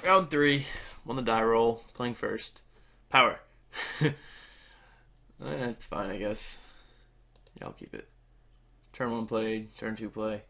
Round three. Won the die roll. Playing first. Power. It's fine, I guess. Yeah, I'll keep it. Turn one played. Turn two play.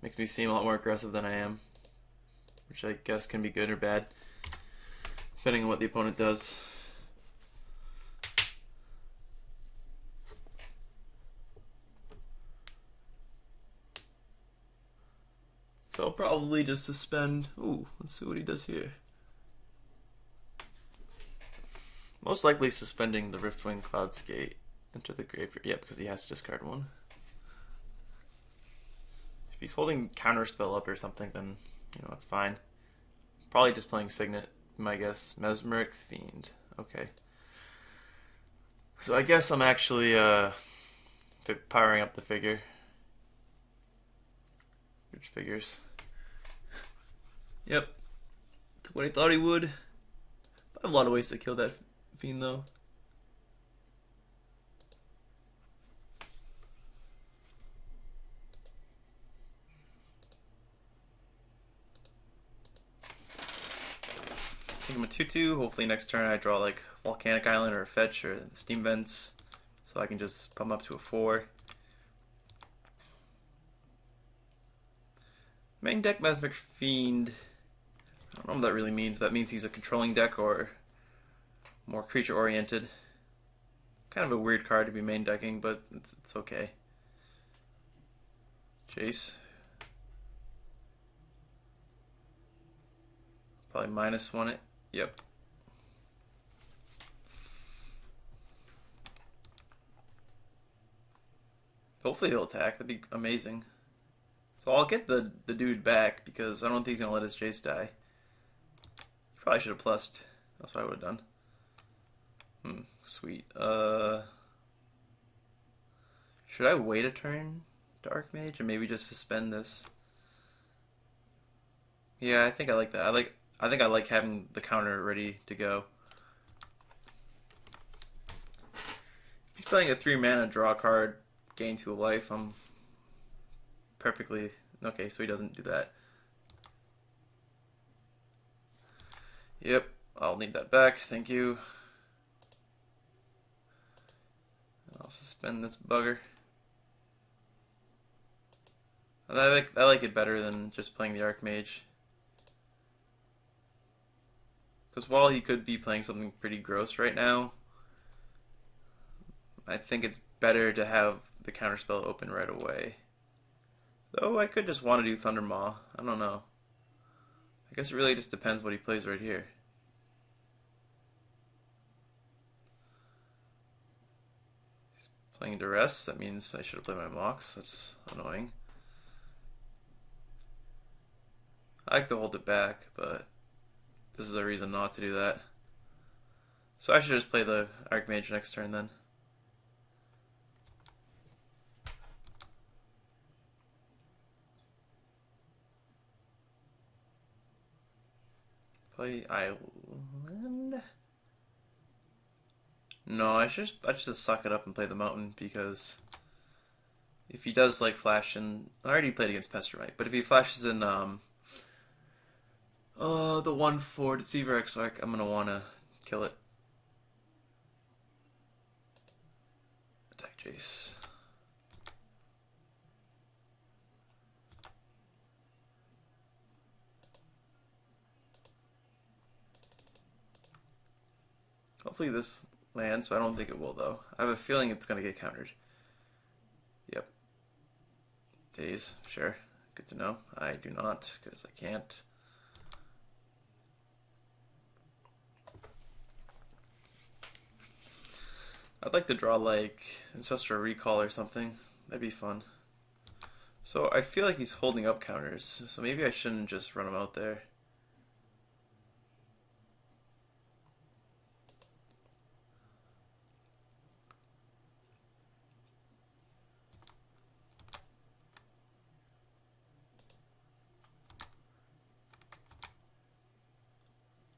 Makes me seem a lot more aggressive than I am, which I guess can be good or bad, depending on what the opponent does. So I'll probably just suspend. Ooh, let's see what he does here. Most likely suspending the Riftwing Cloudskate into the graveyard. Yeah, because he has to discard one. If he's holding Counterspell up or something, then, it's fine. Probably just playing Signet, my guess. Mesmeric Fiend. Okay. So I guess I'm actually powering up the figure. Which figures? Yep. Took what I thought he would. I have a lot of ways to kill that Fiend, though. I think I'm a 2-2. Hopefully next turn I draw like Volcanic Island or a Fetch or Steam Vents, so I can just pump up to a 4. Main deck Mesmeric Fiend. I don't know what that really means. That means he's a controlling deck or more creature oriented. Kind of a weird card to be main decking, but it's okay. Jace. Probably -1 it. Yep. Hopefully he'll attack. That'd be amazing. So I'll get the dude back because I don't think he's gonna let his Jace die. Probably should have plussed. That's what I would have done. Sweet. Should I wait a turn to Archmage or maybe just suspend this? Yeah, I think I like that. I think I like having the counter ready to go. If he's playing a 3-mana draw card, gain 2 life, I'm perfectly okay, so he doesn't do that. Yep, I'll need that back, thank you. I'll suspend this bugger. I like it better than just playing the Archmage. Because while he could be playing something pretty gross right now, I think it's better to have the counterspell open right away. Though I could just want to do Thundermaw. I don't know. I guess it really just depends what he plays right here. He's playing Duress. That means I should have played my Mox. That's annoying. I like to hold it back, but this is a reason not to do that. So I should just play the Archmage next turn then. Play Island? No, I should just suck it up and play the Mountain because if he does like flash in, I already played against Pestermite, but if he flashes in the 1/4 Deceiver Exarch, I'm gonna wanna kill it. Attack Jace. Hopefully this lands, so I don't think it will though. I have a feeling it's gonna get countered. Yep. Days, sure. Good to know. I do not, because I can't. I'd like to draw like Ancestral Recall or something. That'd be fun. So I feel like he's holding up counters, so maybe I shouldn't just run him out there.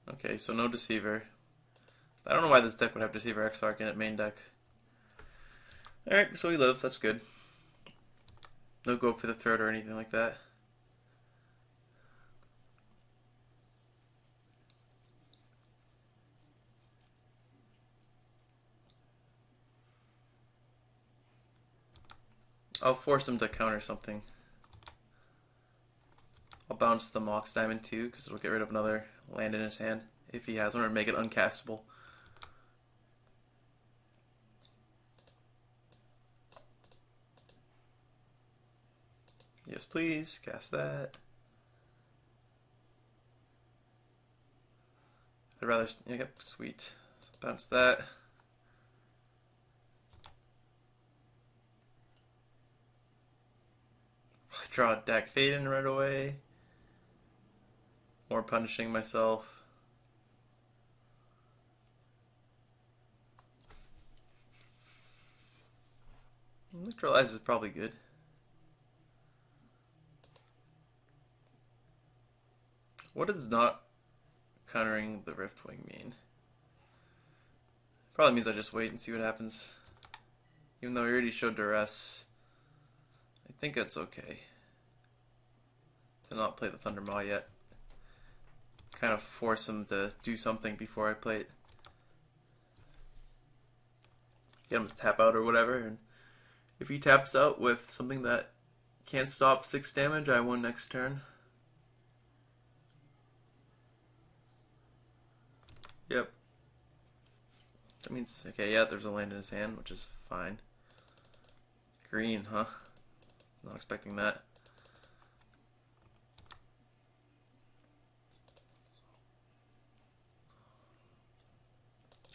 Okay, so no Deceiver. I don't know why this deck would have Deceiver Exarch in it main deck. Alright, so he lives, that's good. No go for the third or anything like that. I'll force him to counter something. I'll bounce the Mox Diamond too, because it'll get rid of another land in his hand if he has one, or make it uncastable. Yes, please, cast that. I'd rather, yep, sweet. Bounce that. Draw a Dak Faden right away. More punishing myself. Neutralize is probably good. What does not countering the Riftwing mean? Probably means I just wait and see what happens. Even though we already showed duress, I think it's okay to not play the Thunder Maw yet. Kind of force him to do something before I play it. Get him to tap out or whatever, and if he taps out with something that can't stop 6 damage, I win next turn. Yep. That means, okay, yeah, there's a land in his hand, which is fine. Green, huh? Not expecting that.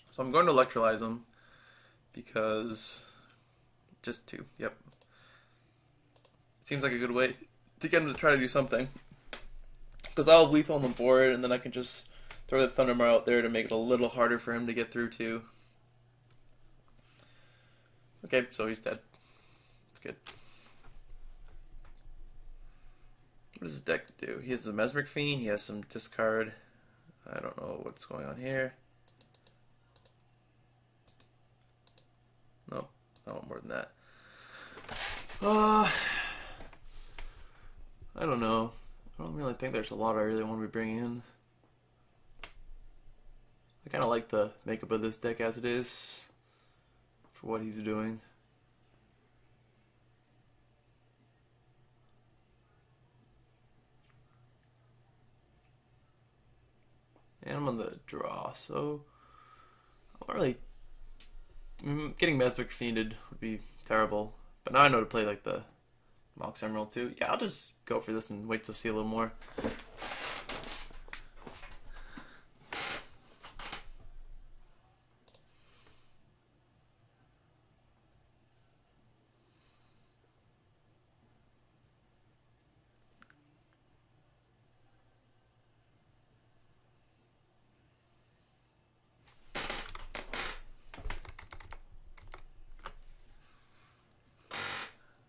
So I'm going to electrolyze him because just 2, yep. Seems like a good way to get him to try to do something. Because I'll have lethal on the board, and then I can just throw the Thundermaw out there to make it a little harder for him to get through too. Okay, so he's dead. That's good. What does his deck do? He has a Mesmeric Fiend, he has some discard. I don't know what's going on here. Nope, I want more than that. I don't know. I don't really think there's a lot I really want to be bringing in. I kind of like the makeup of this deck as it is for what he's doing. And I'm on the draw, so I'm not really... Getting Mesmeric Fiended would be terrible, but now I know to play like the Mox Emerald too. Yeah, I'll just go for this and wait to see a little more.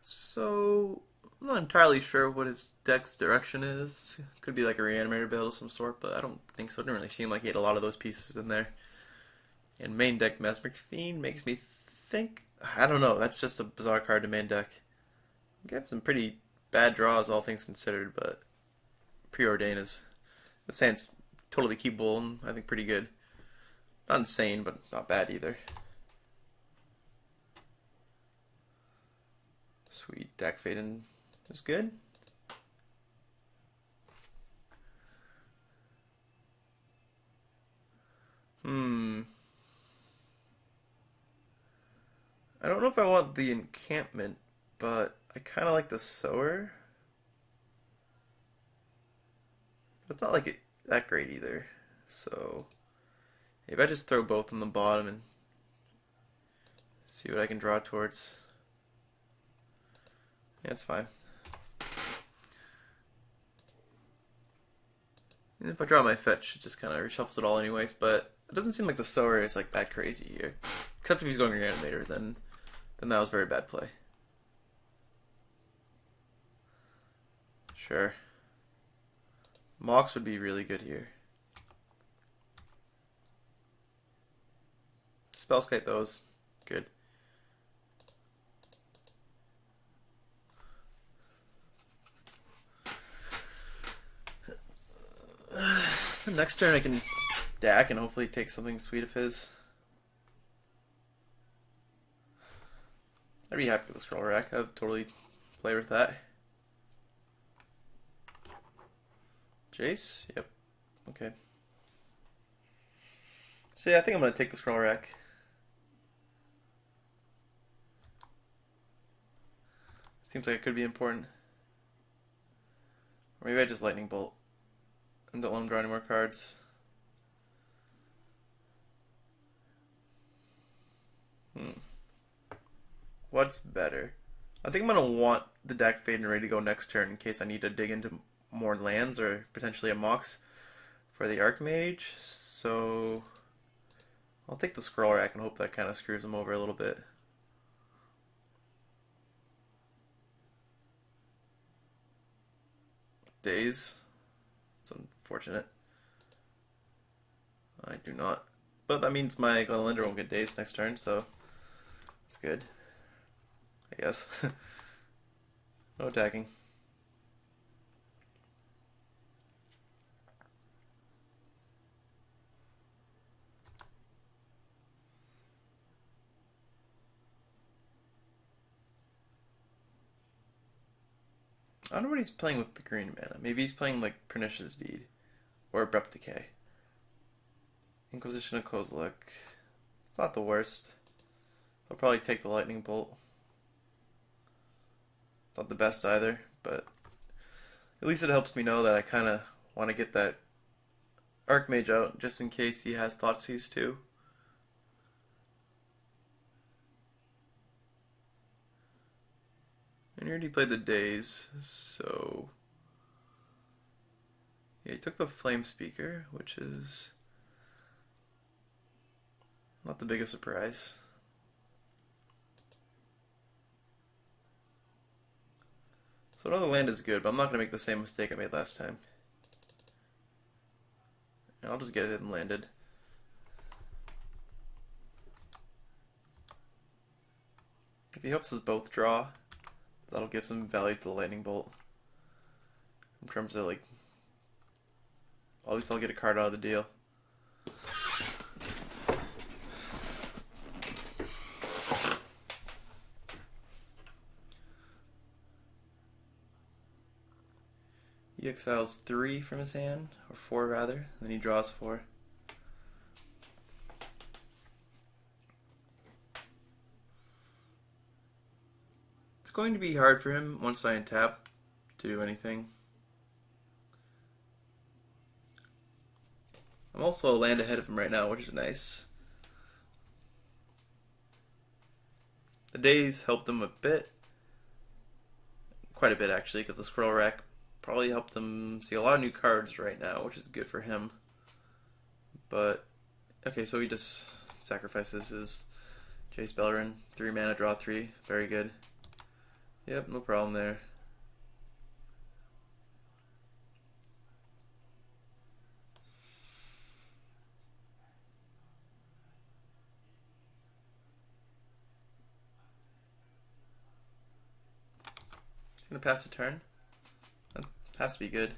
So, I'm not entirely sure what his deck's direction is. Could be like a Reanimator build of some sort, but I don't think so. It didn't really seem like he had a lot of those pieces in there. And main deck Mesmeric Fiend makes me think... I don't know, that's just a bizarre card to main deck. We have some pretty bad draws, all things considered, but Preordain is... The Sand's totally keepable and I think pretty good. Not insane, but not bad either. Sweet, Dak Faden is good. I don't know if I want the encampment, but I kind of like the sower. It's not like that great either. So maybe I just throw both on the bottom and see what I can draw towards. Yeah, it's fine. And if I draw my fetch, it just kind of reshuffles it all anyways, but it doesn't seem like the sower is like that crazy here. Except if he's going Reanimator, then that was very bad play. Sure. Mox would be really good here. Spellskite though is good. Next turn I can Dak and hopefully take something sweet of his. I I'd be happy with the scroll rack. I'd totally play with that. Jace? Yep. Okay. So yeah, I think I'm gonna take the scroll rack. Seems like it could be important. Or maybe I just lightning bolt and don't let him draw any more cards. What's better? I think I'm gonna want the deck fade and ready to go next turn in case I need to dig into more lands or potentially a Mox for the Archmage. So I'll take the scroll rack and hope that kind of screws him over a little bit. Daze. It's unfortunate. I do not. But that means my Glenlinder won't get dazed next turn, so it's good. I guess. No attacking. I don't know what he's playing with the green mana. Maybe he's playing like Pernicious Deed or Abrupt Decay. Inquisition of Kozilek. It's not the worst. I'll probably take the Lightning Bolt. Not the best either, but at least it helps me know that I kind of want to get that Archmage out just in case he has Thoughtseize too. And he already played the Daze, so yeah, he took the Flame Speaker, which is not the biggest surprise. So another land is good, but I'm not going to make the same mistake I made last time. And I'll just get him landed. If he helps us both draw, that'll give some value to the Lightning Bolt. In terms of like, at least I'll get a card out of the deal. He exiles 3 from his hand, or 4 rather, and then he draws 4. It's going to be hard for him once I untap to do anything. I'm also a land ahead of him right now, which is nice. The days helped him a bit. Quite a bit actually, because the scroll rack probably helped him see a lot of new cards right now, which is good for him. But, okay, so he just sacrifices his Jace Beleren. 3 mana, draw 3. Very good. Yep, no problem there. Gonna pass the turn. That has to be good.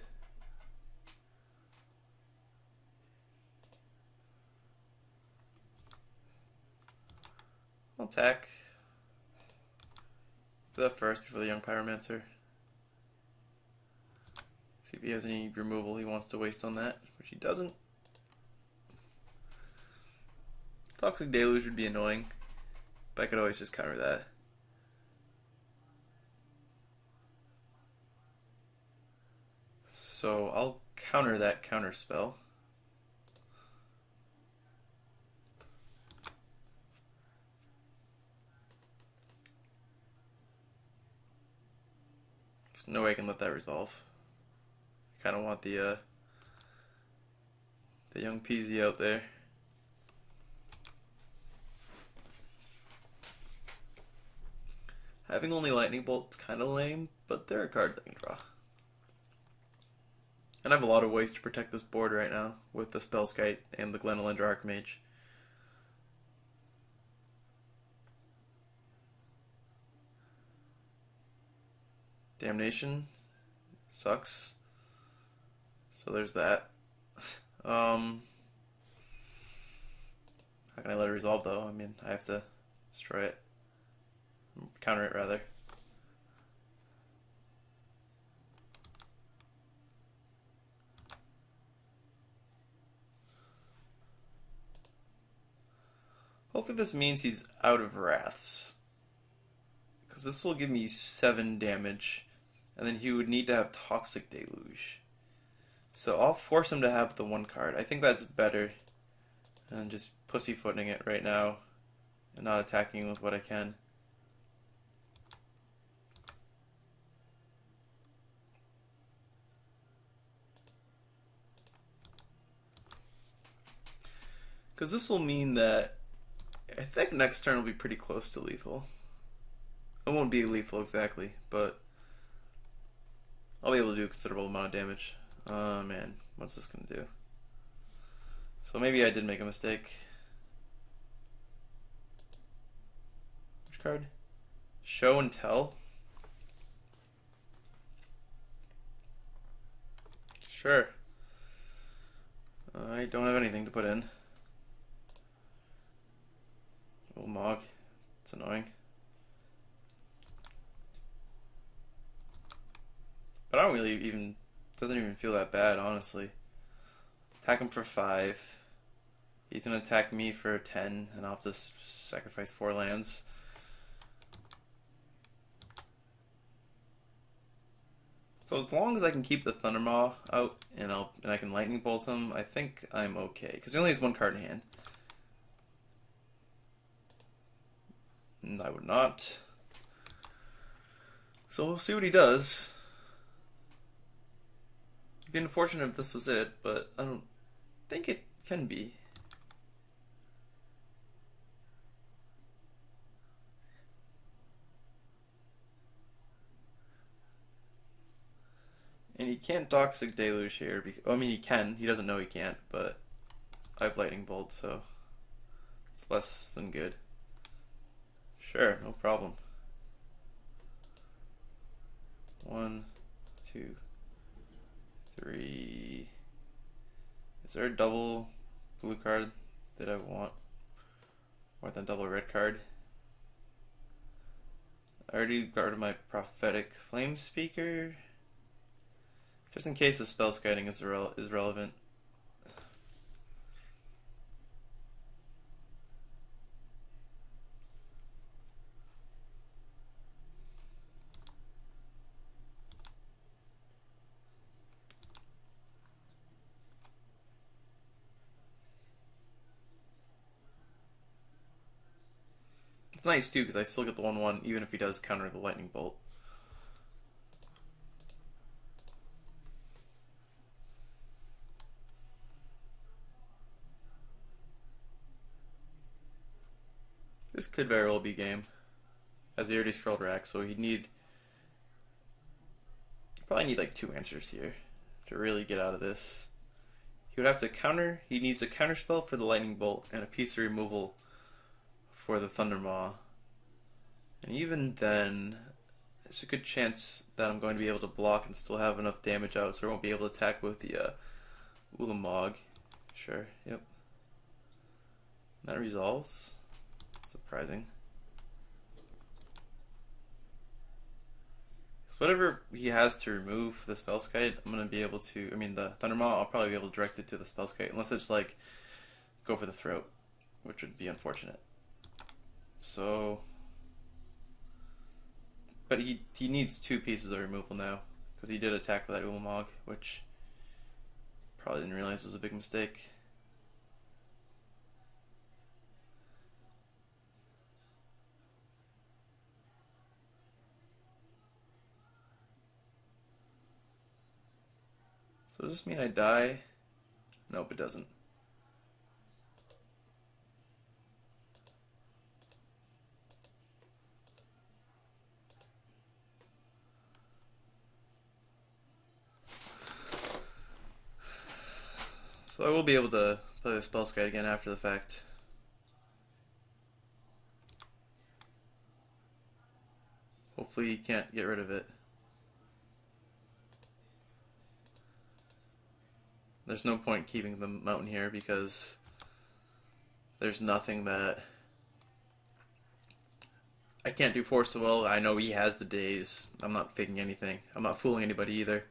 I'll attack. Do that first before the Young Pyromancer. See if he has any removal he wants to waste on that, which he doesn't. Toxic Deluge would be annoying, but I could always just counter that. So I'll counter that counter spell. There's no way I can let that resolve. I kind of want the young Peasy out there. Having only Lightning Bolt's kind of lame, but there are cards I can draw. And I have a lot of ways to protect this board right now with the Spellskite and the Glenlinder Archmage. Damnation sucks. So there's that. How can I let it resolve though? I mean, I have to destroy it. Counter it, rather. Hopefully this means he's out of wraths. Because this will give me 7 damage. And then he would need to have Toxic Deluge. So I'll force him to have the 1 card. I think that's better than just pussyfooting it right now and not attacking with what I can. Because this will mean that I think next turn will be pretty close to lethal. It won't be lethal exactly, but I'll be able to do a considerable amount of damage. Oh man, what's this going to do? So maybe I did make a mistake. Which card? Show and Tell? Sure. I don't have anything to put in. Oh, Mog. It's annoying. But I don't really even... Doesn't even feel that bad, honestly. Attack him for 5. He's going to attack me for 10, and I'll have to sacrifice 4 lands. So as long as I can keep the Thundermaw out and I can Lightning Bolt him, I think I'm okay. Because he only has 1 card in hand. And I would not. So we'll see what he does. It'd be unfortunate if this was it, but I don't think it can be. And he can't Toxic Deluge here. I mean, he can. He doesn't know he can't, but I have Lightning Bolt, so it's less than good. Sure, no problem. 1, 2, 3. Is there a double blue card that I want? More than double red card? I already got rid of my Prophetic Flame Speaker. Just in case the spell scouting is relevant. It's nice too because I still get the 1/1 even if he does counter the Lightning Bolt. This could very well be game, as he already scrolled rack, so you probably need like 2 answers here to really get out of this. He would have to counter, he needs a counter spell for the Lightning Bolt and a piece of removal for the Thundermaw. And even then, there's a good chance that I'm going to be able to block and still have enough damage out, so I won't be able to attack with the Ulamog. Sure, yep. That resolves. Surprising. Because whatever he has to remove the Spellskite, I'm going to be able to... I mean, the Thundermaw, I'll probably be able to direct it to the Spellskite, unless it's like, go for the throat, which would be unfortunate. So... But he needs 2 pieces of removal now, because he did attack with that Ulamog, which probably didn't realize was a big mistake. So does this mean I die? Nope, it doesn't. So I will be able to play the Spellskite again after the fact. Hopefully you can't get rid of it. There's no point keeping the mountain here because there's nothing that I can't do Force of Will. I know he has the days. I'm not faking anything. I'm not fooling anybody either.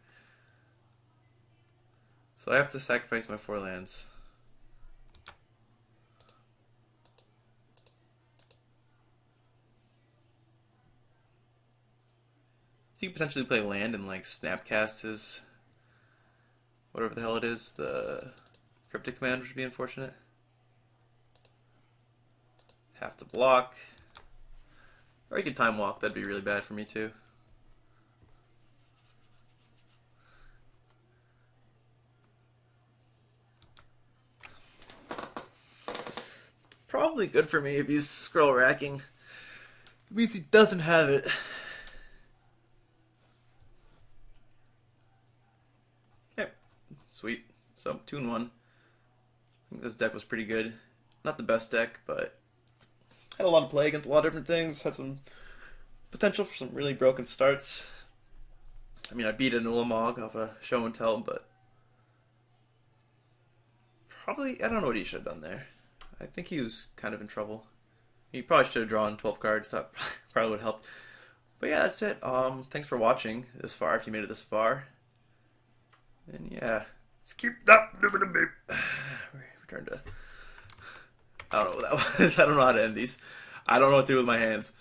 So I have to sacrifice my 4 lands. So you can potentially play land and like Snapcast his whatever the hell it is, the Cryptic Command, which would be unfortunate. Have to block. Or you could Time Walk, that'd be really bad for me too. Probably good for me if he's scroll racking. It means he doesn't have it. Yep, sweet. So 2-1. I think this deck was pretty good. Not the best deck, but had a lot of play against a lot of different things. Had some potential for some really broken starts. I mean, I beat a Nulamog off a show and tell, but probably, I don't know what he should have done there. I think he was kind of in trouble. He probably should have drawn 12 cards. That probably would have helped. But yeah, that's it. Thanks for watching this far, if you made it this far. And yeah, let's keep that. Return to. I don't know what that was. I don't know how to end these. I don't know what to do with my hands.